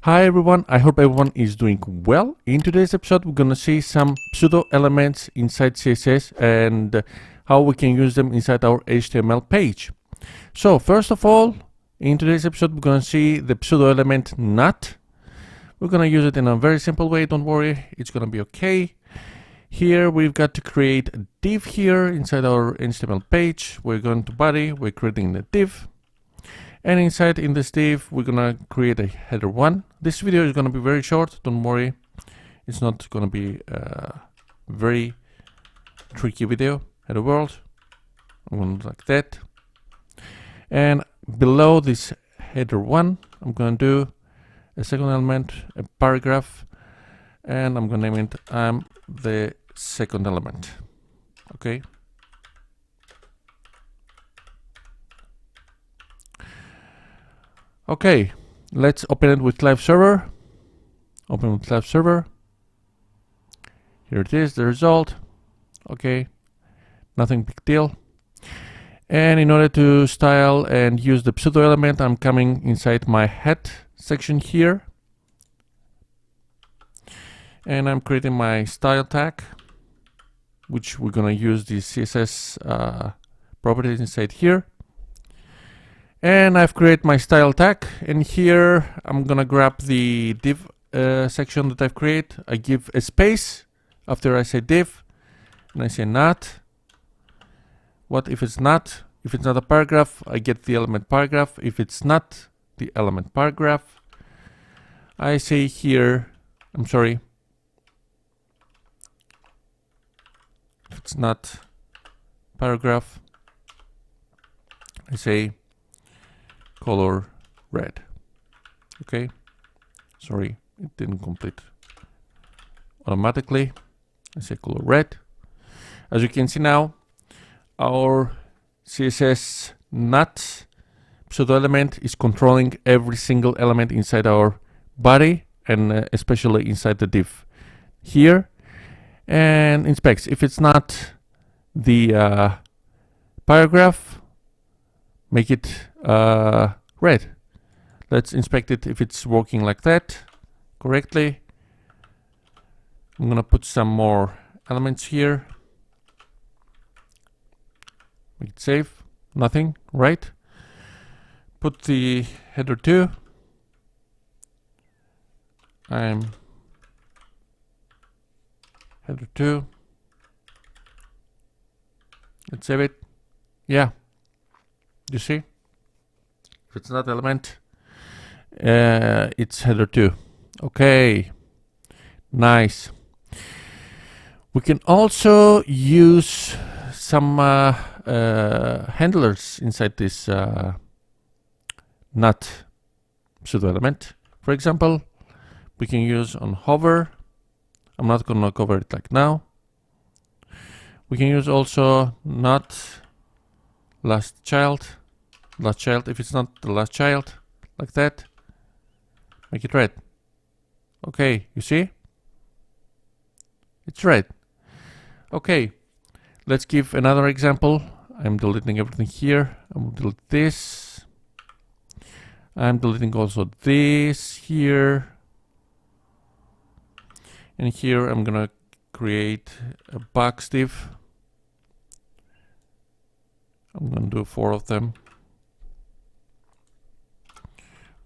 Hi everyone, I hope everyone is doing well. In today's episode, we're gonna see some pseudo elements inside CSS and how we can use them inside our HTML page. So first of all, in today's episode, we're gonna see the pseudo element not. We're gonna use it in a very simple way, don't worry, it's gonna be okay. Here we've got to create a div here inside our HTML page. We're going to body, we're creating the div. And inside in this div, we're gonna create a header 1. This video is gonna be very short, don't worry. It's not gonna be a very tricky video. Header world, I'm gonna do like that. And below this header 1, I'm gonna do a second element, a paragraph, and I'm gonna name it the second element. Okay. Okay, let's open it with live server. Open with live server. Here it is, the result. Okay, nothing big deal. And in order to style and use the pseudo element, I'm coming inside my head section here. And I'm creating my style tag, which we're gonna use the CSS properties inside here. And I've created my style tag, and here I'm gonna grab the div section that I've created. I give a space after I say div, and I say not. What if it's not? If it's not a paragraph, I get the element paragraph. If it's not the element paragraph, I say here, I'm sorry, if it's not paragraph, I say color red. Okay, sorry, it didn't complete automatically. I say color red. As you can see now, our CSS not pseudo element is controlling every single element inside our body and especially inside the div here. And inspects if it's not the paragraph, make it red. Let's inspect it if it's working like that correctly. I'm gonna put some more elements here. Make it save. Nothing, right? Put the header 2. I'm header 2. Let's save it. Yeah. You see? If it's not element, it's header 2. Okay. Nice. We can also use some handlers inside this not pseudo element. For example, we can use on hover. I'm not gonna cover it like now. We can use also not last child. If it's not the last child, like that, make it red. Okay, you see? It's red. Okay, let's give another example. I'm deleting everything here. I will delete this. I'm deleting also this here. And here I'm gonna create a box div. I'm gonna do 4 of them.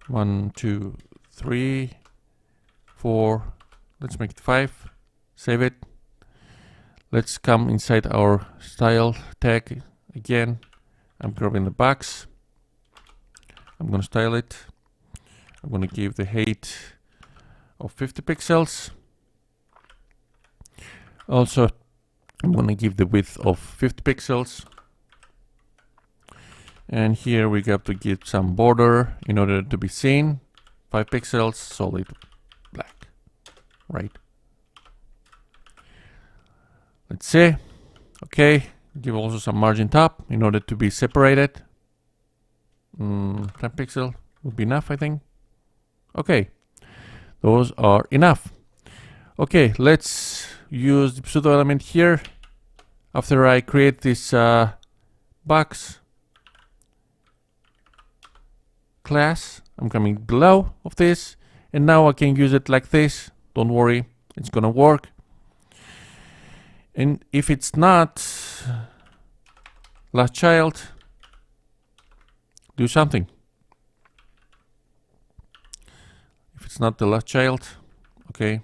1, 2, 3, 4. Let's make it 5. Save it. Let's come inside our style tag again. I'm grabbing the box. I'm gonna style it. I'm gonna give the height of 50 pixels. Also, I'm gonna give the width of 50 pixels. And here we have to give some border in order to be seen. 5 pixels, solid black, right? Let's see. Okay, give also some margin top in order to be separated. 10 pixel would be enough, I think. Okay, those are enough. Okay, let's use the pseudo element here. After I create this box class, I'm coming below of this, And now I can use it like this. Don't worry, it's gonna work. And if it's not last child, do something. If it's not the last child, okay.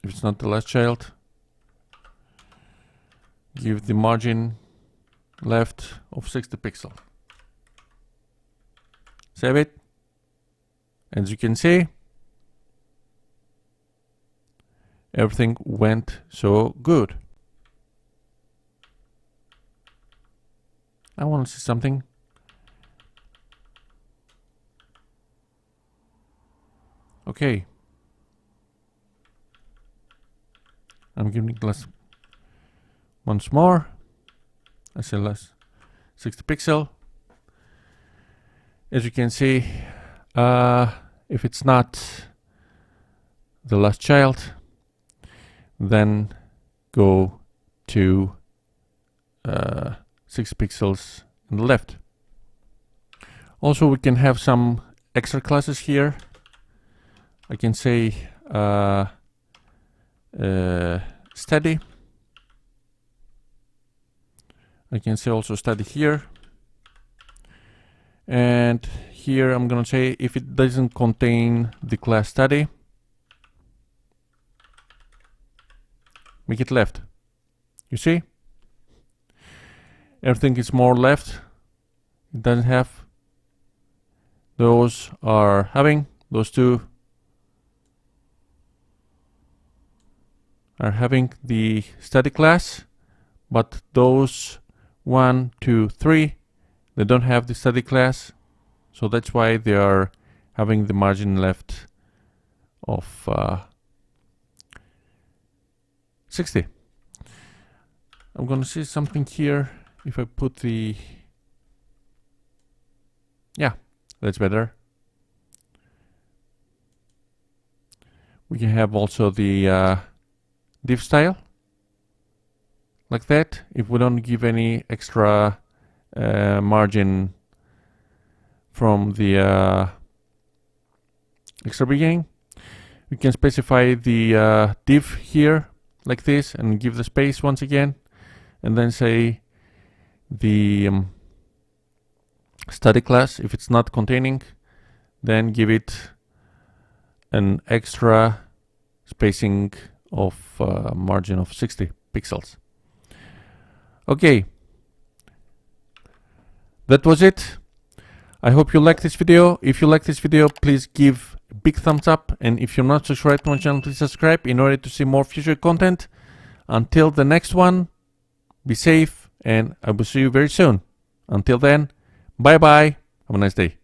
If it's not the last child, give the margin left of 60 pixels. Save it. As you can see, everything went so good. I want to see something. Okay. I'm giving glass once more. I say less 60 pixel. As you can see, if it's not the last child, then go to 6 pixels on the left. Also, we can have some extra classes here. I can say study. I can say also study here. And here I'm gonna say if it doesn't contain the class study, make it left. You see? Everything is more left. It doesn't have. Those are having. Those two are having the study class, but those 1, 2, 3, they don't have the study class, so that's why they are having the margin left of 60. I'm gonna see something here. If I put the, yeah, that's better. We can have also the div style like that. If we don't give any extra margin from the extra beginning, we can specify the div here like this and give the space once again, and then say the study class. If it's not containing, then give it an extra spacing of margin of 60 pixels. Okay, that was it. I hope you liked this video. If you like this video, please give a big thumbs up, and if you're not subscribed to my channel, please subscribe in order to see more future content. Until the next one, be safe, and I will see you very soon. Until then, bye bye. Have a nice day.